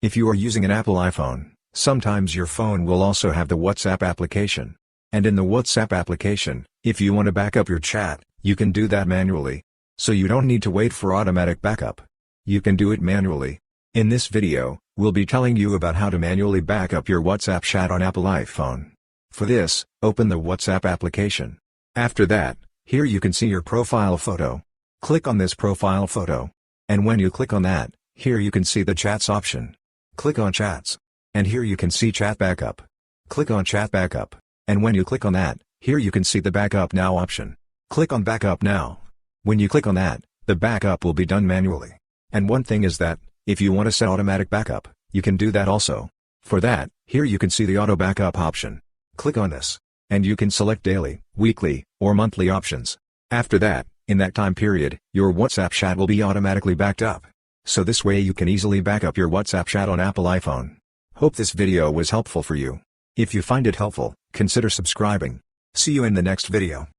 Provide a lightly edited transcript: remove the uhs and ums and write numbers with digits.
If you are using an Apple iPhone, sometimes your phone will also have the WhatsApp application. And in the WhatsApp application, if you want to back up your chat, you can do that manually. So you don't need to wait for automatic backup. You can do it manually. In this video, we'll be telling you about how to manually back up your WhatsApp chat on Apple iPhone. For this, open the WhatsApp application. After that, here you can see your profile photo. Click on this profile photo. And when you click on that, here you can see the Chats option. Click on Chats. And here you can see Chat Backup. Click on Chat Backup. And when you click on that, here you can see the Backup Now option. Click on Backup Now. When you click on that, the backup will be done manually. And one thing is that, if you want to set automatic backup, you can do that also. For that, here you can see the auto backup option. Click on this. And you can select daily, weekly, or monthly options. After that, in that time period, your WhatsApp chat will be automatically backed up. So this way you can easily back up your WhatsApp chat on Apple iPhone. Hope this video was helpful for you. If you find it helpful, consider subscribing. See you in the next video.